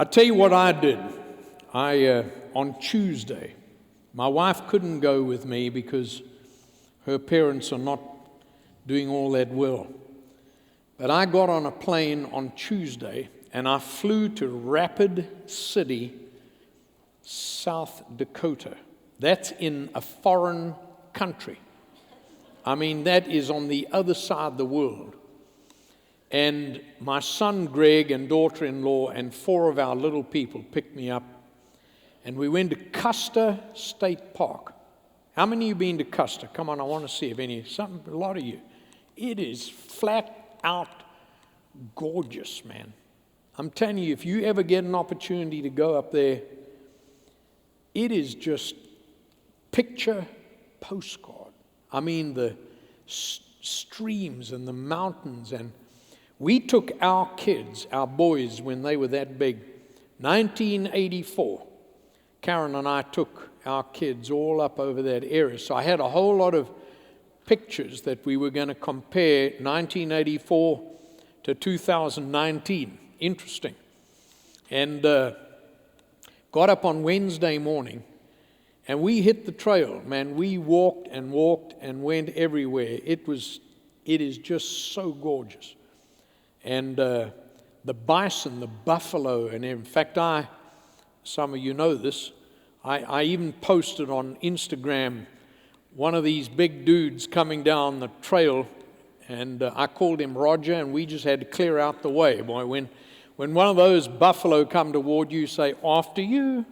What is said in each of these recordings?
I tell you what I did. On Tuesday, my wife couldn't go with me because her parents are not doing all that well. But I got on a plane on Tuesday and I flew to Rapid City, South Dakota. That's in a foreign country. I mean, that is on the other side of the world. And my son Greg and daughter-in-law and 4 of our little people picked me up. And we went to Custer State Park. How many of you been to Custer? Come on, I want to see if any. A lot of you. It is flat out gorgeous, man. I'm telling you, if you ever get an opportunity to go up there, it is just picture postcard. I mean, the streams and the mountains. And we took our kids, our boys, when they were that big. 1984. Karen and I took our kids all up over that area. So I had a whole lot of pictures that we were going to compare 1984 to 2019. Interesting. And got up on Wednesday morning, and we hit the trail. Man, we walked and went everywhere. It is just so gorgeous. And the bison, the buffalo, and in fact, some of you know this, I even posted on Instagram one of these big dudes coming down the trail, and I called him Roger, and we just had to clear out the way. Boy, when one of those buffalo come toward you, say, after you,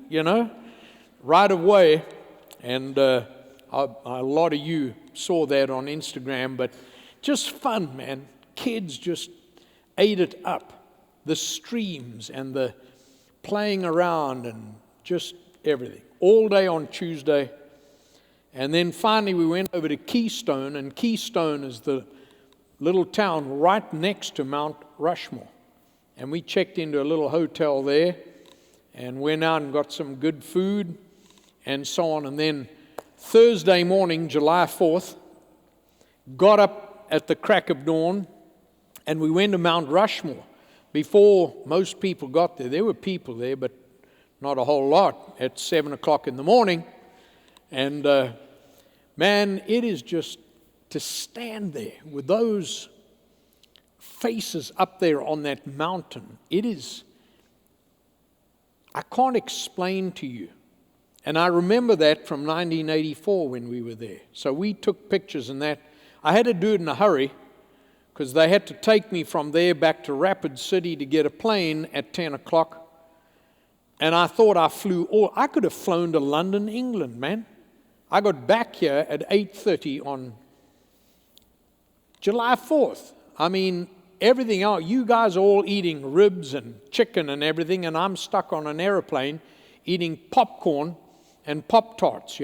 right away. And a lot of you saw that on Instagram, but just fun, man. Kids just ate it up. The streams and the playing around and just everything. All day on Tuesday. And then finally we went over to Keystone, and Keystone is the little town right next to Mount Rushmore. And we checked into a little hotel there and went out and got some good food and so on. And then Thursday morning, July 4th, got up at the crack of dawn and we went to Mount Rushmore. Before most people got there were people there, but not a whole lot at 7 o'clock in the morning. And man, it is just to stand there with those faces up there on that mountain. I can't explain to you. And I remember that from 1984 when we were there. So we took pictures and that. I had to do it in a hurry because they had to take me from there back to Rapid City to get a plane at 10 o'clock. And I thought I could have flown to London, England, man. I got back here at 8:30 on July 4th. I mean, everything else, you guys are all eating ribs and chicken and everything, and I'm stuck on an airplane eating popcorn and Pop-Tarts,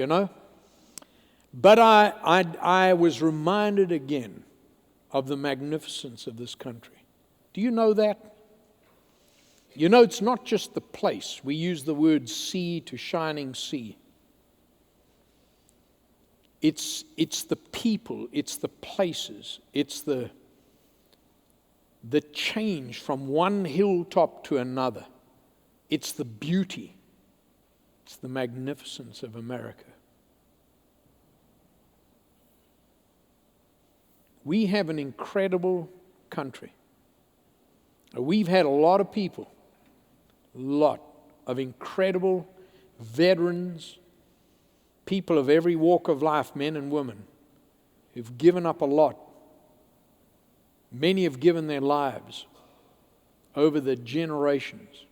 But I was reminded again of the magnificence of this country. Do you know that? It's not just the place. We use the word sea to shining sea. It's the people, it's the places, it's the change from one hilltop to another. It's the beauty. It's the magnificence of America. We have an incredible country. We've had a lot of people, a lot of incredible veterans, people of every walk of life, men and women, who've given up a lot. Many have given their lives over the generations.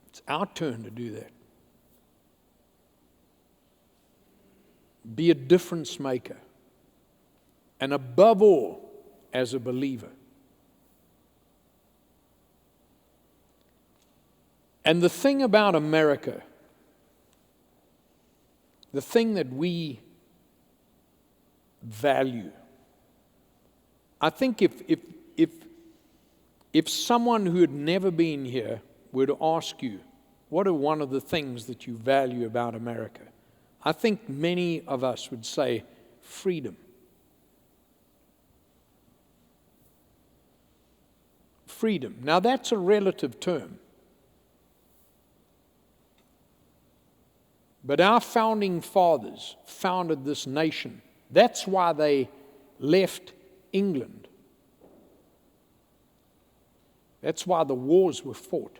It's our turn to do that. Be a difference maker. And above all, as a believer. And the thing about America, the thing that we value, I think if someone who had never been here were to ask you, what are one of the things that you value about America? I think many of us would say freedom. freedom. Now that's a relative term. But our founding fathers founded this nation. That's why they left England. That's why the wars were fought.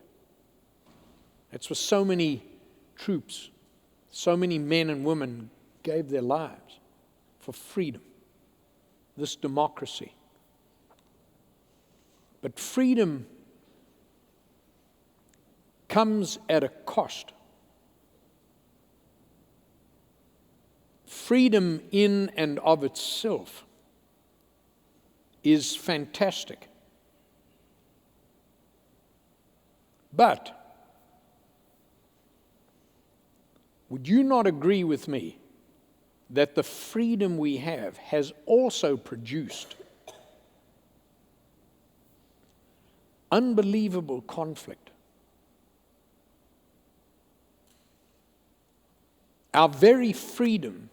That's why so many troops, so many men and women gave their lives for freedom, this democracy. But freedom comes at a cost. Freedom in and of itself is fantastic. But would you not agree with me that the freedom we have has also produced unbelievable conflict? Our very freedom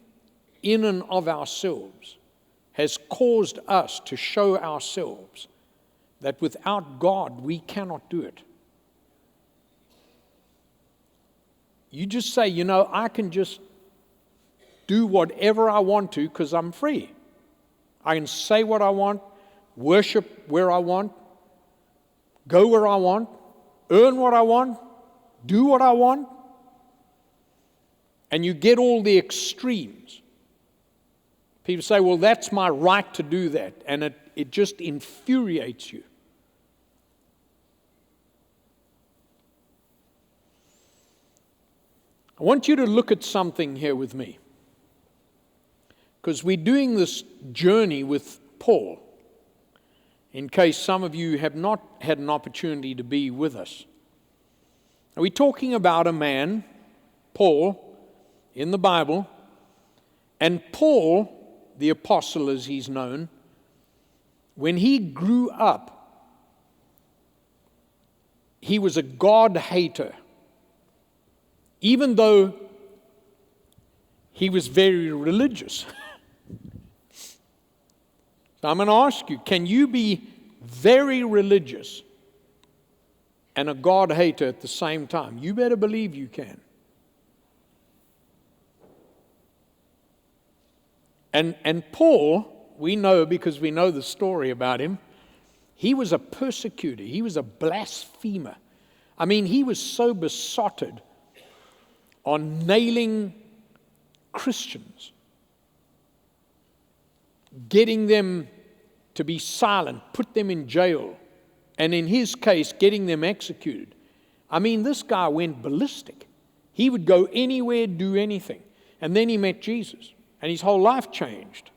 in and of ourselves has caused us to show ourselves that without God we cannot do it. You just say, I can just do whatever I want to because I'm free. I can say what I want, worship where I want, go where I want, earn what I want, do what I want. And you get all the extremes. People say, well, that's my right to do that. And it just infuriates you. I want you to look at something here with me. Because we're doing this journey with Paul, in case some of you have not had an opportunity to be with us. Are we talking about a man, Paul, in the Bible, and Paul, the apostle as he's known, when he grew up, he was a God hater. Even though he was very religious. So I'm going to ask you, can you be very religious and a God hater at the same time? You better believe you can. And Paul, we know because we know the story about him, he was a persecutor. He was a blasphemer. I mean, he was so besotted on nailing Christians, getting them to be silent, put them in jail, and in his case, getting them executed. I mean, this guy went ballistic. He would go anywhere, do anything. And then he met Jesus, and his whole life changed.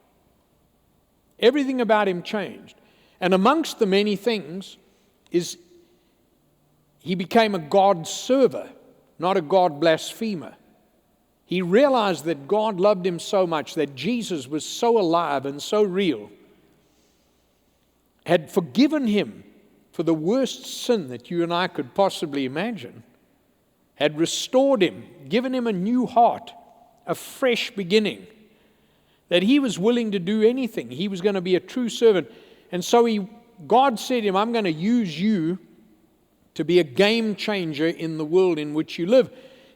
Everything about him changed. And amongst the many things is he became a God server, not a God blasphemer. He realized that God loved him so much, that Jesus was so alive and so real, had forgiven him for the worst sin that you and I could possibly imagine, had restored him, given him a new heart, a fresh beginning, that he was willing to do anything. He was going to be a true servant. And so God said to him, I'm going to use you to be a game changer in the world in which you live.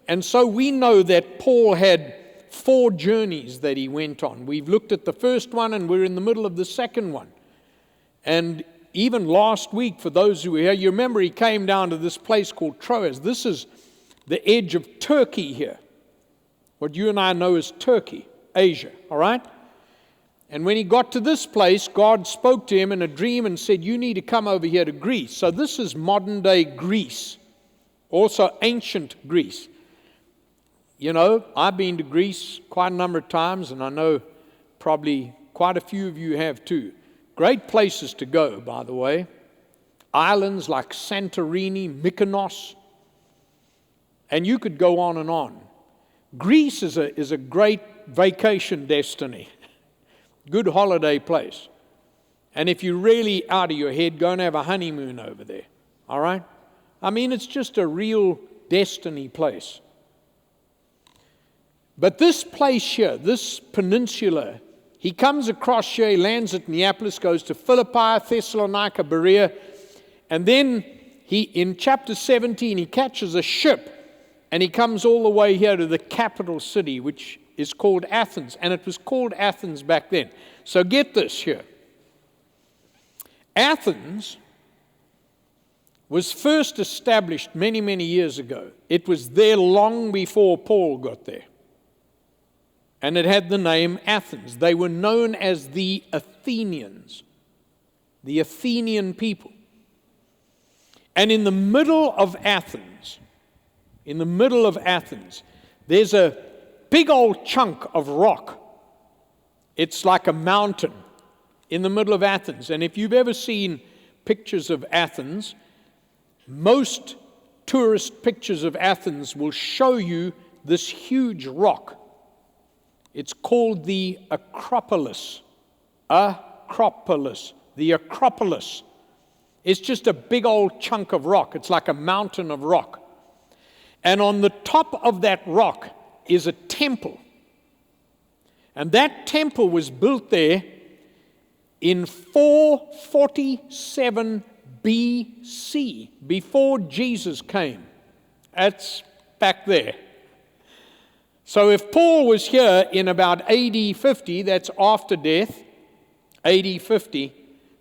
And so we know that Paul had 4 journeys that he went on. We've looked at the first one and we're in the middle of the second one. And even last week, for those who were here, you remember he came down to this place called Troas. This is the edge of Turkey here. What you and I know as Turkey, Asia, all right? And when he got to this place, God spoke to him in a dream and said, you need to come over here to Greece. So this is modern day Greece, also ancient Greece. You know, I've been to Greece quite a number of times, and I know probably quite a few of you have too. Great places to go, by the way. Islands like Santorini, Mykonos, and you could go on and on. Greece is a great vacation destiny, good holiday place. And if you're really out of your head, go and have a honeymoon over there, all right? I mean, it's just a real destiny place. But this place here, this peninsula, he comes across here, he lands at Neapolis, goes to Philippi, Thessalonica, Berea, And then in chapter 17, he catches a ship and he comes all the way here to the capital city, which is called Athens. And it was called Athens back then. So get this here. Athens was first established many, many years ago. It was there long before Paul got there. And it had the name Athens. They were known as the Athenians, the Athenian people. And in the middle of Athens, there's a big old chunk of rock. It's like a mountain in the middle of Athens. And if you've ever seen pictures of Athens, most tourist pictures of Athens will show you this huge rock. It's called the Acropolis. The Acropolis. It's just a big old chunk of rock. It's like a mountain of rock. And on the top of that rock is a temple. And that temple was built there in 447 BC, before Jesus came. That's back there. So if Paul was here in about AD 50, that's after death, AD 50,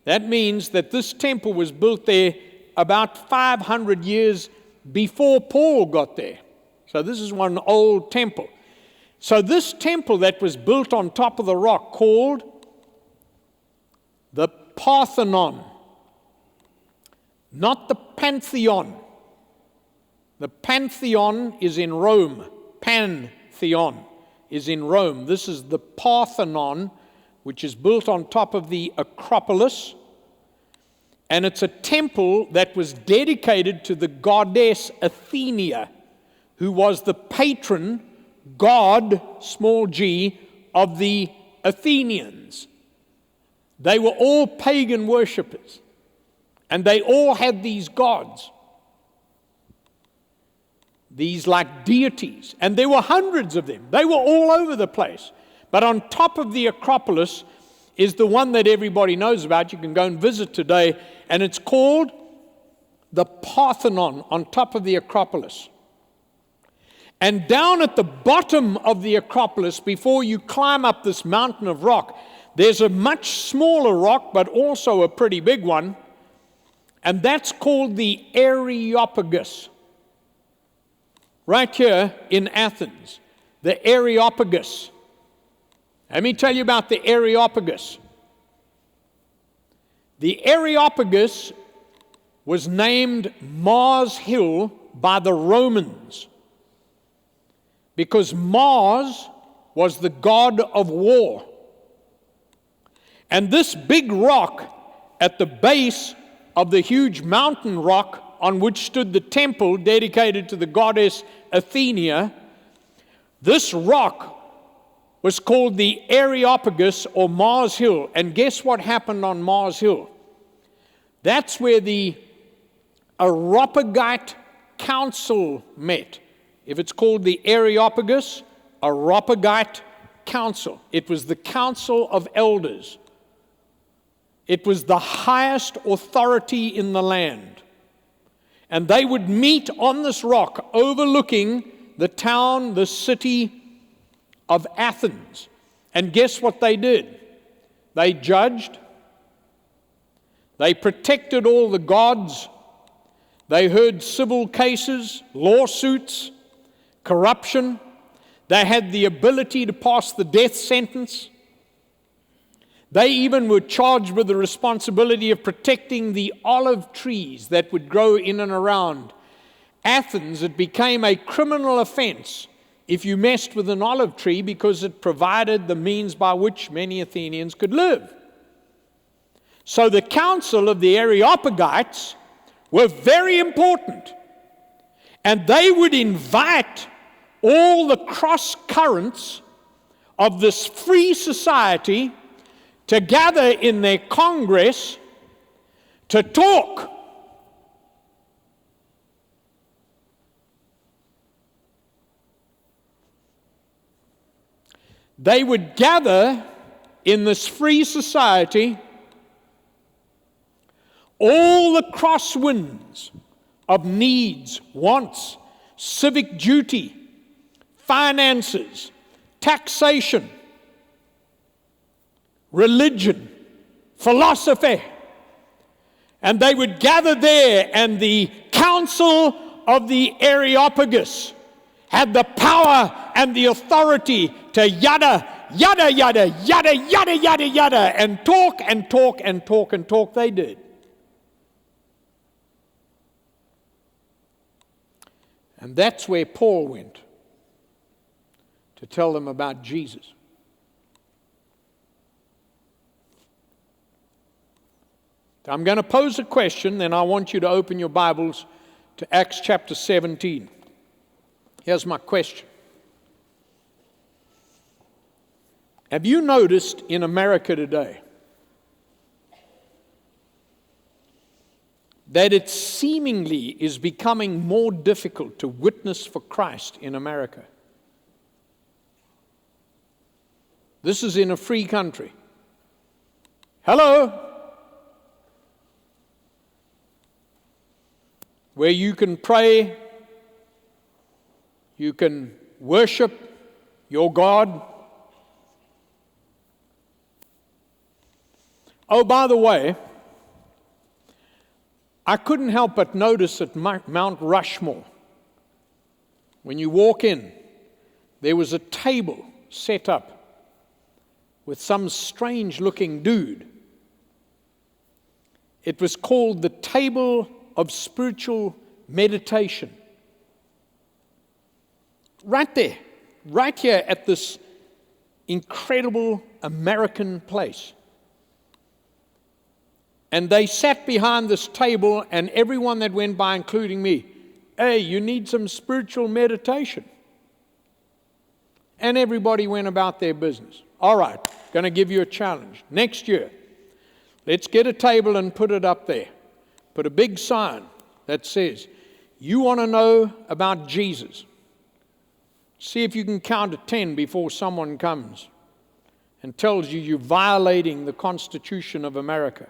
that means that this temple was built there about 500 years before Paul got there. So this is one old temple. So this temple that was built on top of the rock called the Parthenon, not the Pantheon. The Pantheon is in Rome. Pantheon is in Rome. This is the Parthenon, which is built on top of the Acropolis. And it's a temple that was dedicated to the goddess Athena, who was the patron god, small g, of the Athenians. They were all pagan worshippers. And they all had these gods, these like deities. And there were hundreds of them. They were all over the place. But on top of the Acropolis is the one that everybody knows about. You can go and visit today. And it's called the Parthenon, on top of the Acropolis. And down at the bottom of the Acropolis, before you climb up this mountain of rock, there's a much smaller rock, but also a pretty big one. And that's called the Areopagus. Right here in Athens, the Areopagus. Let me tell you about the Areopagus. The Areopagus was named Mars Hill by the Romans because Mars was the god of war. And this big rock at the base of the huge mountain rock on which stood the temple dedicated to the goddess Athena, this rock was called the Areopagus or Mars Hill. And guess what happened on Mars Hill? That's where the Areopagite Council met. If it's called the Areopagus, Areopagite Council. It was the Council of Elders. It was the highest authority in the land. And they would meet on this rock overlooking the town, the city of Athens. And guess what they did? They judged. They protected all the gods. They heard civil cases, lawsuits, corruption. They had the ability to pass the death sentence. They even were charged with the responsibility of protecting the olive trees that would grow in and around Athens. It became a criminal offense if you messed with an olive tree because it provided the means by which many Athenians could live. So the council of the Areopagites were very important. And they would invite all the cross currents of this free society to gather in their congress to talk. They would gather in this free society all the crosswinds of needs, wants, civic duty, finances, taxation, religion, philosophy. And they would gather there, and the council of the Areopagus had the power and the authority to yada, yada, yada, yada, yada, yada, yada, and talk and talk and talk and talk. They did. And that's where Paul went to tell them about Jesus. I'm going to pose a question, then I want you to open your Bibles to Acts chapter 17. Here's my question. Have you noticed in America today that it seemingly is becoming more difficult to witness for Christ in America? This is in a free country. Hello? Where you can pray, you can worship your God. Oh, by the way, I couldn't help but notice at Mount Rushmore, when you walk in, there was a table set up with some strange-looking dude. It was called the Table of Spiritual Meditation. Right there, right here at this incredible American place. And they sat behind this table, and everyone that went by, including me, hey, you need some spiritual meditation. And everybody went about their business. All right, going to give you a challenge. Next year, let's get a table and put it up there. Put a big sign that says, you want to know about Jesus. See if you can count to 10 before someone comes and tells you you're violating the Constitution of America.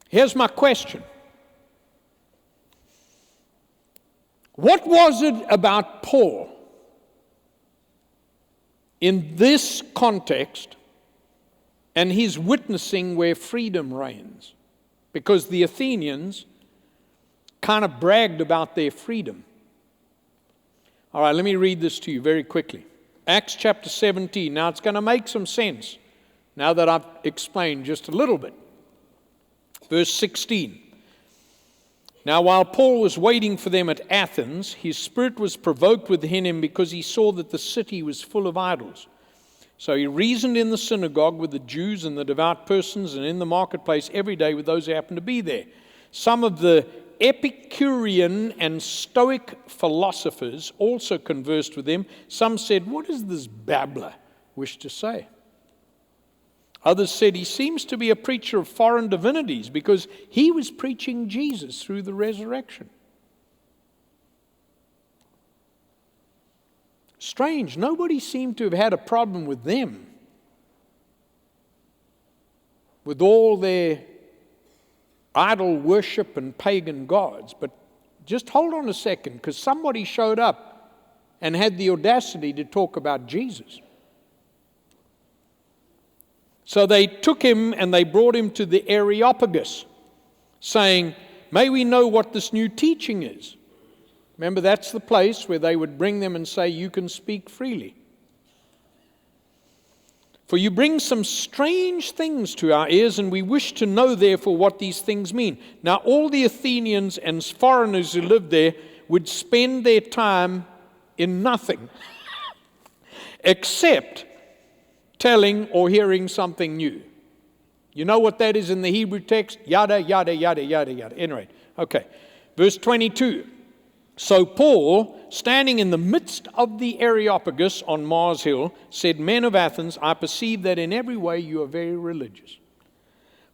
Here's my question. What was it about Paul in this context and his witnessing where freedom reigns? Because the Athenians kind of bragged about their freedom. All right, let me read this to you very quickly. Acts chapter 17. Now, it's going to make some sense now that I've explained just a little bit. Verse 16. Now, while Paul was waiting for them at Athens, his spirit was provoked within him because he saw that the city was full of idols. So he reasoned in the synagogue with the Jews and the devout persons, and in the marketplace every day with those who happened to be there. Some of the Epicurean and Stoic philosophers also conversed with him. Some said, "What does this babbler wish to say?" Others said, "He seems to be a preacher of foreign divinities because he was preaching Jesus through the resurrection." Strange, nobody seemed to have had a problem with them, with all their idol worship and pagan gods. But just hold on a second, because somebody showed up and had the audacity to talk about Jesus. So they took him and they brought him to the Areopagus, saying, "May we know what this new teaching is?" Remember, that's the place where they would bring them and say, "You can speak freely. For you bring some strange things to our ears, and we wish to know therefore what these things mean." Now all the Athenians and foreigners who lived there would spend their time in nothing except telling or hearing something new. You know what that is in the Hebrew text? Yada, yada, yada, yada, yada. Anyway, okay. Verse 22. So Paul, standing in the midst of the Areopagus on Mars Hill, said, "Men of Athens, I perceive that in every way you are very religious.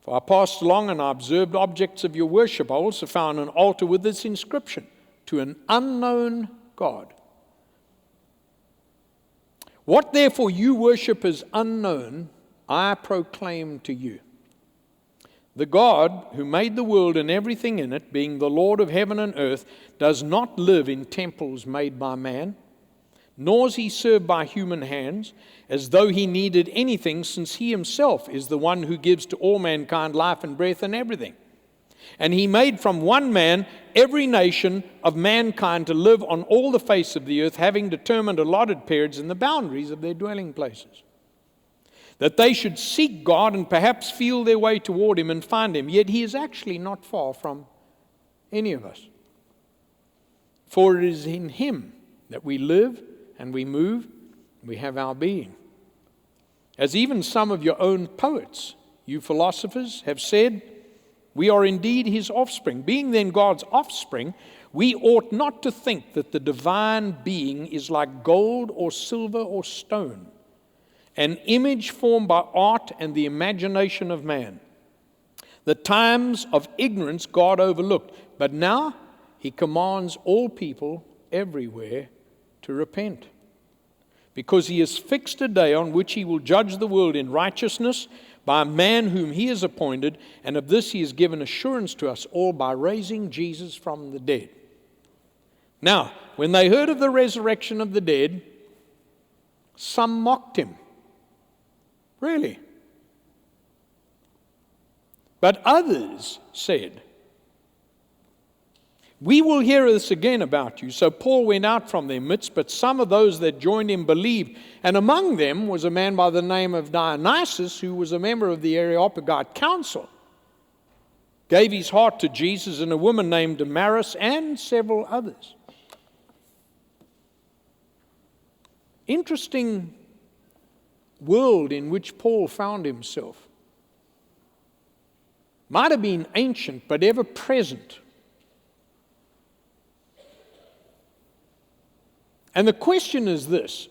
For I passed along and I observed objects of your worship. I also found an altar with this inscription, to an unknown God. What therefore you worship as unknown, I proclaim to you. The God who made the world and everything in it, being the Lord of heaven and earth, does not live in temples made by man, nor is he served by human hands, as though he needed anything, since he himself is the one who gives to all mankind life and breath and everything. And he made from one man every nation of mankind to live on all the face of the earth, having determined allotted periods and the boundaries of their dwelling places, that they should seek God and perhaps feel their way toward him and find him. Yet he is actually not far from any of us. For it is in him that we live and we move, and we have our being. As even some of your own poets, you philosophers, have said, we are indeed his offspring. Being then God's offspring, we ought not to think that the divine being is like gold or silver or stone, an image formed by art and the imagination of man. The times of ignorance God overlooked, but now he commands all people everywhere to repent, because he has fixed a day on which he will judge the world in righteousness by a man whom he has appointed, and of this he has given assurance to us all by raising Jesus from the dead. Now, when they heard of the resurrection of the dead, some mocked him. Really? But others said, we will hear this again about you. So Paul went out from their midst, but some of those that joined him believed. And among them was a man by the name of Dionysius, who was a member of the Areopagite council, gave his heart to Jesus, and a woman named Damaris, and several others. Interesting world in which Paul found himself. Might have been ancient, but ever present. And the question is this: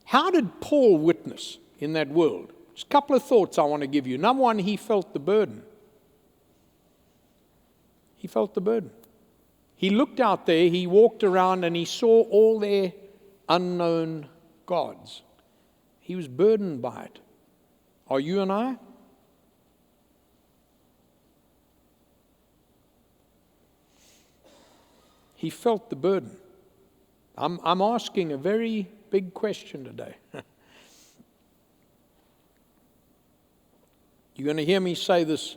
how did Paul witness in that world? Just a couple of thoughts I want to give you. Number one, he felt the burden. He felt the burden. He looked out there, he walked around, and he saw all their unknown gods. He was burdened by it. Are you and I? He felt the burden. I'm asking a very big question today. You're going to hear me say this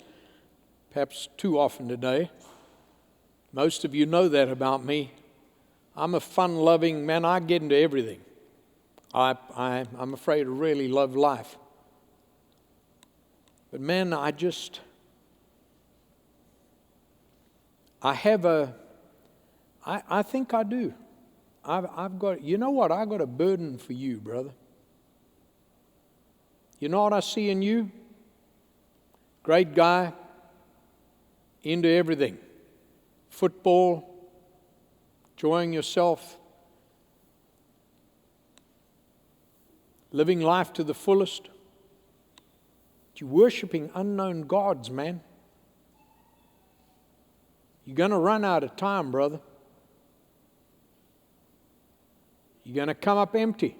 perhaps too often today. Most of you know that about me. I'm a fun-loving man. I get into everything. I'm afraid to really love life. But man, I think I do. I've got, you know what? I've got a burden for you, brother. You know what I see in you? Great guy, into everything. Football, enjoying yourself, living life to the fullest. You're worshiping unknown gods, man. You're going to run out of time, brother. You're going to come up empty.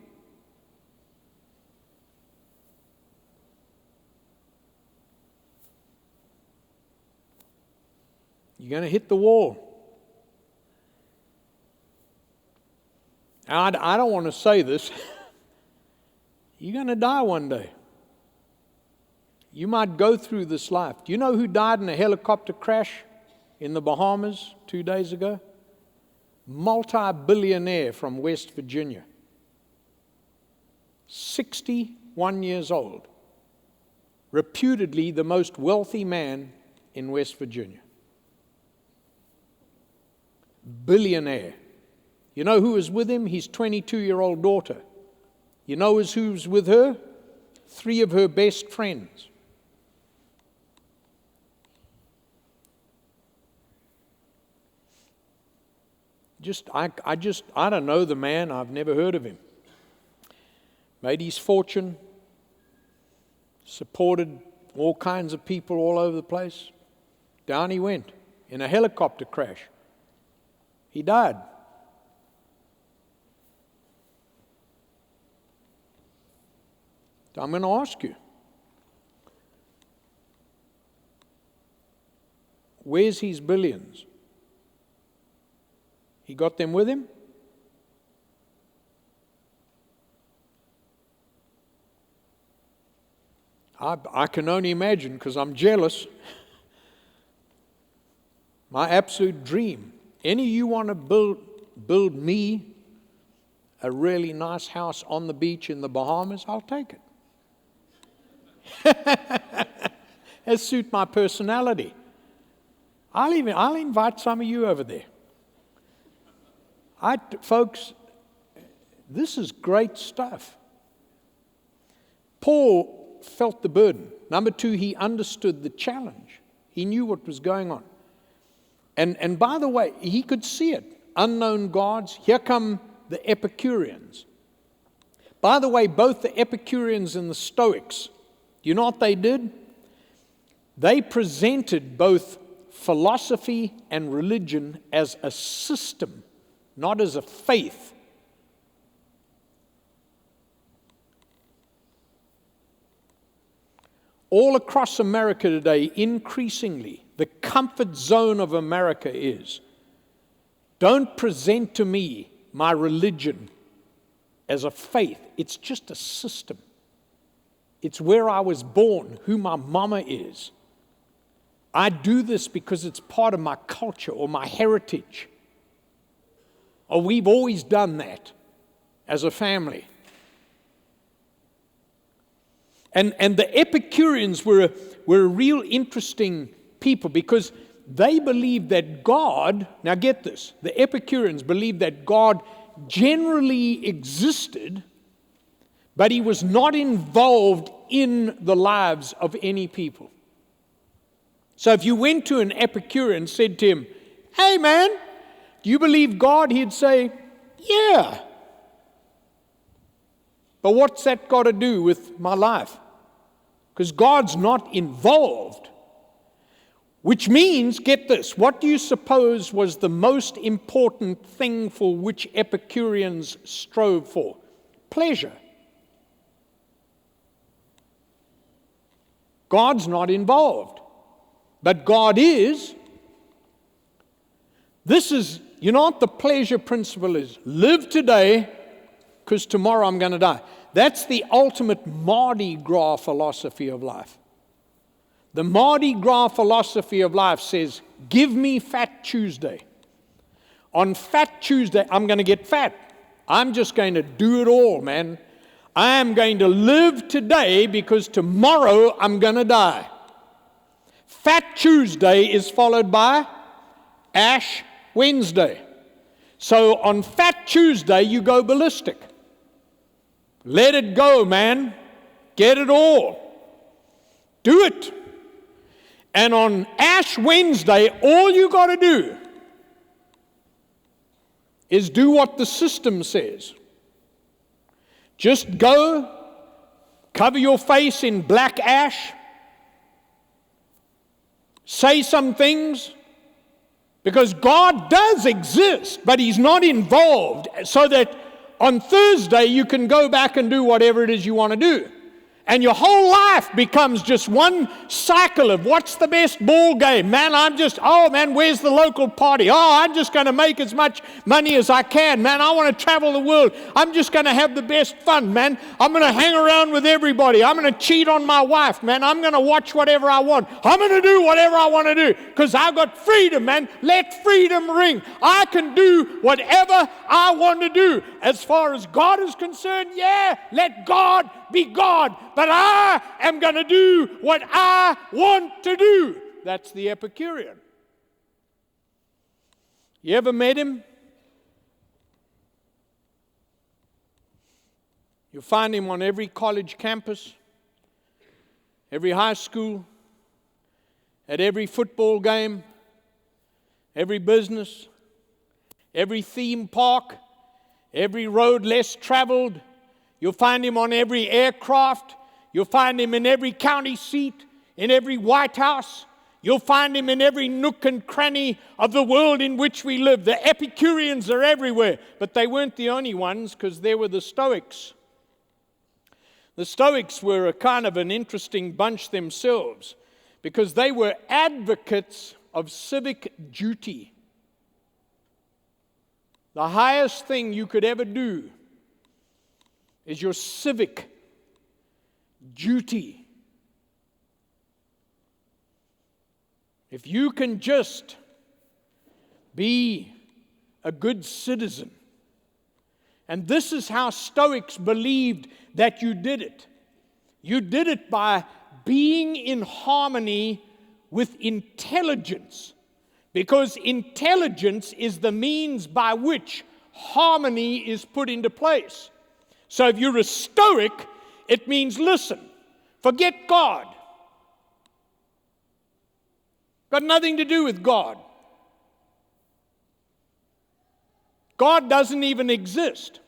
You're going to hit the wall. I don't want to say this. You're going to die one day. You might go through this life. Do you know who died in a helicopter crash in the Bahamas 2 days ago? Multi-billionaire from West Virginia. 61 years old. Reputedly the most wealthy man in West Virginia. Billionaire. You know who was with him? His 22-year-old daughter. You know who's with her? 3 of her best friends. I don't know the man. I've never heard of him. Made his fortune, supported all kinds of people all over the place. Down he went in a helicopter crash. He died. I'm going to ask you, where's his billions? He got them with him? I can only imagine, because I'm jealous. My absolute dream. Any of you want to build me a really nice house on the beach in the Bahamas? I'll take it. It suits my personality. I'll invite some of you over there. Folks, this is great stuff. Paul felt the burden. Number two, he understood the challenge. He knew what was going on. And by the way, he could see it. Unknown gods. Here come the Epicureans. By the way, both the Epicureans and the Stoics, you know what they did? They presented both philosophy and religion as a system, not as a faith. All across America today, increasingly, the comfort zone of America is, don't present to me my religion as a faith. It's just a system. It's where I was born, who my mama is. I do this because it's part of my culture or my heritage. Or we've always done that as a family. And the Epicureans were a real interesting people because they believed that God, now get this, the Epicureans believed that God generally existed, but he was not involved in the lives of any people. So if you went to an Epicurean and said to him, hey man, do you believe God? He'd say, yeah. But what's that got to do with my life? Because God's not involved. Which means, get this, what do you suppose was the most important thing for which Epicureans strove for? Pleasure. God's not involved. But God is. This is, you know what the pleasure principle is? Live today, because tomorrow I'm going to die. That's the ultimate Mardi Gras philosophy of life. The Mardi Gras philosophy of life says, give me Fat Tuesday. On Fat Tuesday, I'm going to get fat. I'm just going to do it all, man. I am going to live today because tomorrow I'm going to die. Fat Tuesday is followed by Ash Wednesday. So on Fat Tuesday, you go ballistic. Let it go, man. Get it all. Do it. And on Ash Wednesday, all you got to do is do what the system says. Just go, cover your face in black ash, say some things, because God does exist, but he's not involved, so that on Thursday you can go back and do whatever it is you want to do. And your whole life becomes just one cycle of what's the best ball game? Man, where's the local party? I'm just going to make as much money as I can. Man, I want to travel the world. I'm just going to have the best fun, man. I'm going to hang around with everybody. I'm going to cheat on my wife, man. I'm going to watch whatever I want. I'm going to do whatever I want to do because I've got freedom, man. Let freedom ring. I can do whatever I want to do. As far as God is concerned, yeah, let God be God, but I am going to do what I want to do. That's the Epicurean. You ever met him? You'll find him on every college campus, every high school, at every football game, every business, every theme park, every road less traveled. You'll find him on every aircraft. You'll find him in every county seat, in every White House. You'll find him in every nook and cranny of the world in which we live. The Epicureans are everywhere. But they weren't the only ones, because there were the Stoics. The Stoics were a kind of an interesting bunch themselves, because they were advocates of civic duty. The highest thing you could ever do is your civic duty. If you can just be a good citizen. And this is how Stoics believed that you did it. You did it by being in harmony with intelligence. Because intelligence is the means by which harmony is put into place. So if you're a Stoic, it means, listen, forget God. Got nothing to do with God. God doesn't even exist.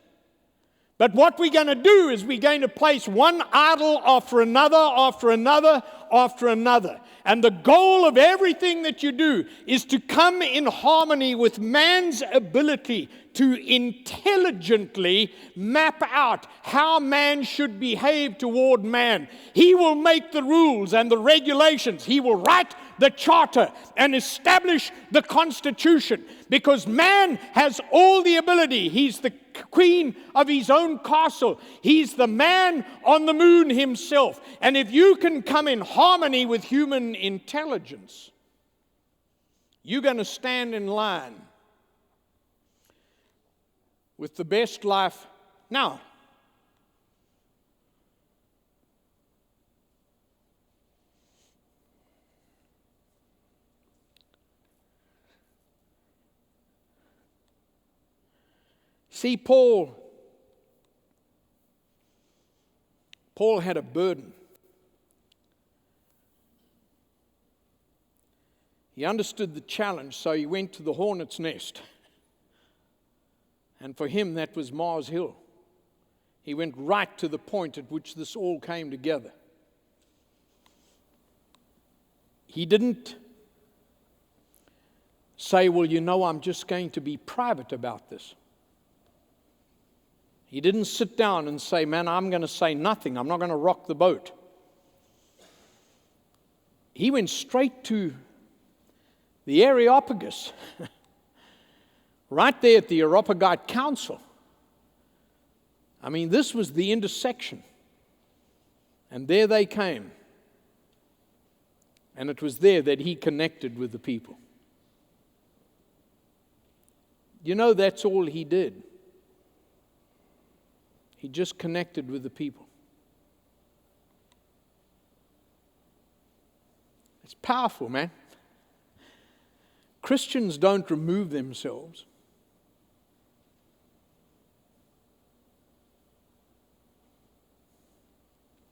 But what we're going to do is we're going to place one idol after another, after another, after another. And the goal of everything that you do is to come in harmony with man's ability to intelligently map out how man should behave toward man. He will make the rules and the regulations. He will write the charter and establish the Constitution, because man has all the ability. He's the queen of his own castle. He's the man on the moon himself. And if you can come in harmony with human intelligence, you're going to stand in line with the best life. Now, see, Paul had a burden. He understood the challenge, so he went to the hornet's nest. And for him, that was Mars Hill. He went right to the point at which this all came together. He didn't say, well, you know, I'm just going to be private about this. He didn't sit down and say, man, I'm going to say nothing. I'm not going to rock the boat. He went straight to the Areopagus, right there at the Areopagite Council. I mean, this was the intersection. And there they came. And it was there that he connected with the people. You know, that's all he did. He just connected with the people. It's powerful, man. Christians don't remove themselves.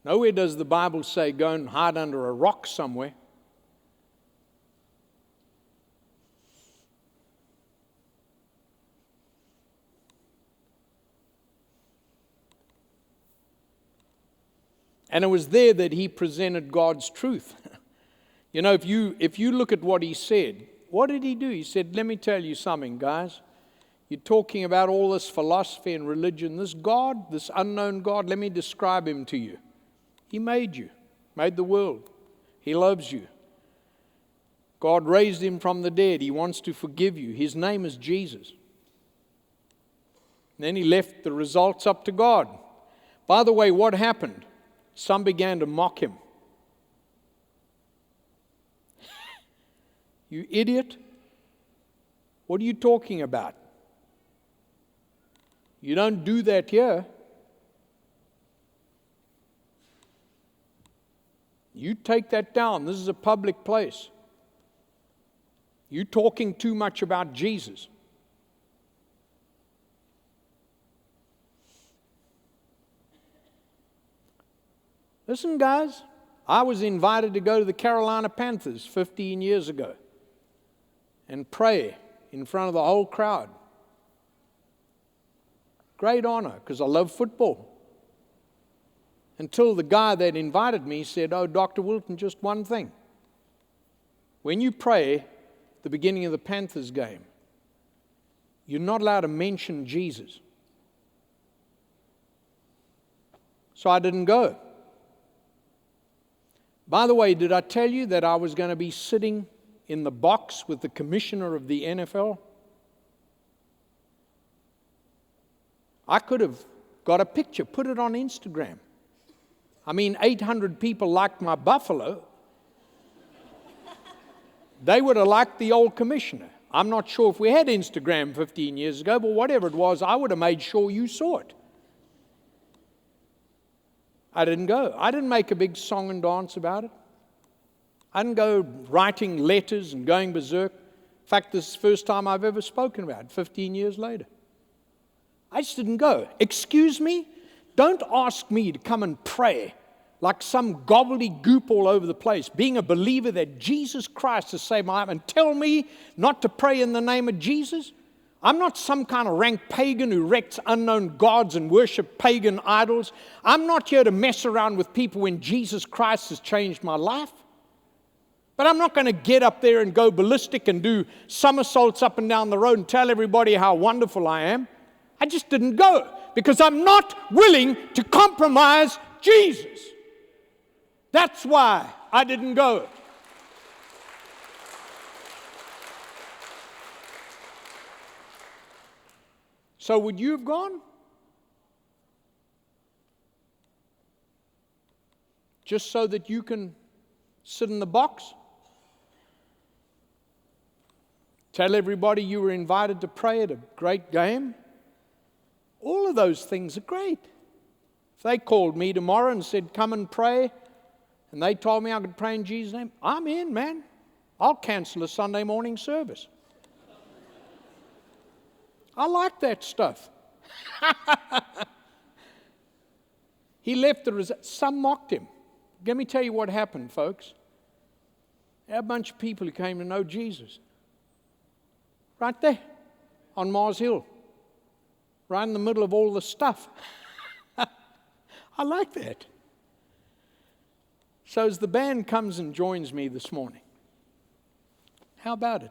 Nowhere does the Bible say go and hide under a rock somewhere. And it was there that he presented God's truth. You know, if you look at what he said, what did he do? He said, let me tell you something, guys. You're talking about all this philosophy and religion. This God, this unknown God, let me describe him to you. He made you, made the world. He loves you. God raised him from the dead. He wants to forgive you. His name is Jesus. And then he left the results up to God. By the way, what happened? Some began to mock him. You idiot. What are you talking about? You don't do that here. You take that down. This is a public place. You're talking too much about Jesus. Listen, guys, I was invited to go to the Carolina Panthers 15 years ago and pray in front of the whole crowd. Great honor, because I love football. until the guy that invited me said, "Oh, Dr. Wilton, just one thing. When you pray at the beginning of the Panthers game, you're not allowed to mention Jesus." So I didn't go. By the way, did I tell you that I was going to be sitting in the box with the commissioner of the NFL? I could have got a picture, put it on Instagram. I mean, 800 people liked my buffalo. They would have liked the old commissioner. I'm not sure if we had Instagram 15 years ago, but whatever it was, I would have made sure you saw it. I didn't go. I didn't make a big song and dance about it. I didn't go writing letters and going berserk. In fact, this is the first time I've ever spoken about it, 15 years later. I just didn't go. Excuse me? Don't ask me to come and pray like some gobbledygook all over the place, being a believer that Jesus Christ has saved my life, and tell me not to pray in the name of Jesus? I'm not some kind of rank pagan who erects unknown gods and worship pagan idols. I'm not here to mess around with people when Jesus Christ has changed my life. But I'm not going to get up there and go ballistic and do somersaults up and down the road and tell everybody how wonderful I am. I just didn't go because I'm not willing to compromise Jesus. That's why I didn't go. So would you have gone? Just so that you can sit in the box? Tell everybody you were invited to pray at a great game? All of those things are great. If they called me tomorrow and said, "Come and pray," and they told me I could pray in Jesus' name, I'm in, man. I'll cancel a Sunday morning service. I like that stuff. He left the result. Some mocked him. Let me tell you what happened, folks. There are a bunch of people who came to know Jesus. Right there on Mars Hill. Right in the middle of all the stuff. I like that. So as the band comes and joins me this morning, how about it?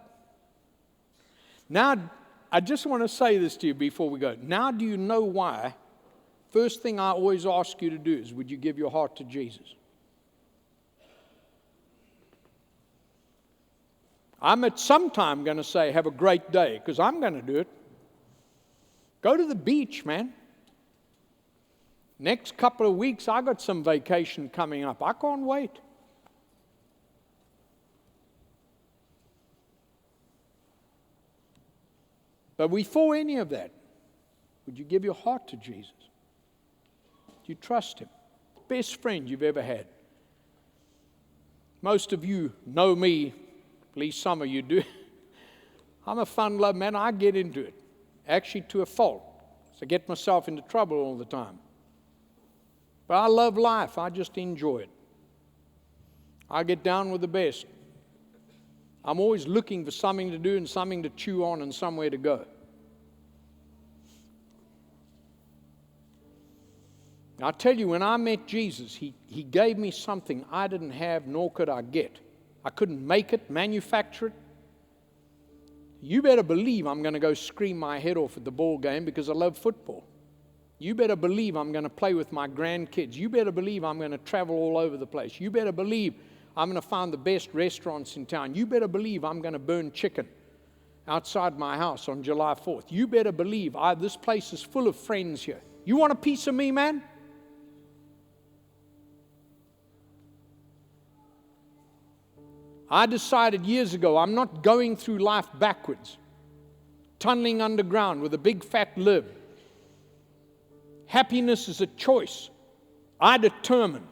Now, I just want to say this to you before we go. Now do you know why? First thing I always ask you to do is, would you give your heart to Jesus? I'm at some time going to say, have a great day, because I'm going to do it. Go to the beach, man. Next couple of weeks, I got some vacation coming up. I can't wait. But before any of that, would you give your heart to Jesus? Do you trust Him? Best friend you've ever had. Most of you know me, at least some of you do. I'm a fun-loving man. I get into it, actually to a fault. So I get myself into trouble all the time. But I love life. I just enjoy it. I get down with the best. I'm always looking for something to do and something to chew on and somewhere to go. Now, I tell you, when I met Jesus, he gave me something I didn't have, nor could I get. I couldn't make it, manufacture it. You better believe I'm going to go scream my head off at the ball game because I love football. You better believe I'm going to play with my grandkids. You better believe I'm going to travel all over the place. You better believe I'm going to find the best restaurants in town. You better believe I'm going to burn chicken outside my house on July 4th. You better believe this place is full of friends here. You want a piece of me, man? I decided years ago I'm not going through life backwards, tunneling underground with a big fat lid. Happiness is a choice. I determine.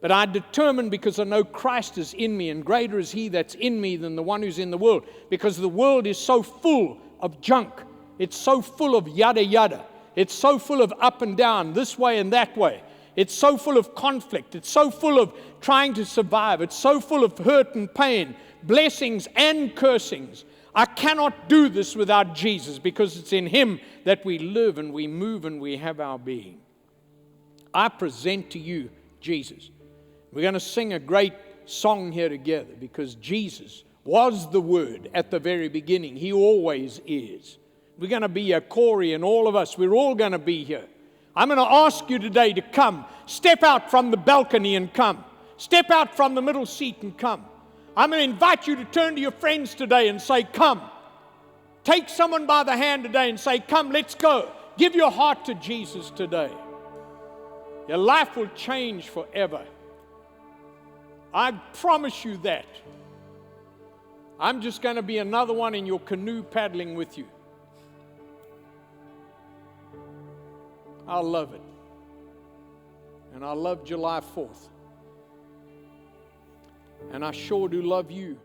But I determine because I know Christ is in me, and greater is He that's in me than the one who's in the world. Because the world is so full of junk. It's so full of yada yada. It's so full of up and down, this way and that way. It's so full of conflict. It's so full of trying to survive. It's so full of hurt and pain, blessings and cursings. I cannot do this without Jesus, because it's in Him that we live and we move and we have our being. I present to you Jesus. We're going to sing a great song here together because Jesus was the Word at the very beginning. He always is. We're going to be here, Corey and all of us. We're all going to be here. I'm going to ask you today to come. Step out from the balcony and come. Step out from the middle seat and come. I'm going to invite you to turn to your friends today and say, come. Take someone by the hand today and say, come, let's go. Give your heart to Jesus today. Your life will change forever. I promise you that. I'm just going to be another one in your canoe paddling with you. I love it. And I love July 4th. And I sure do love you.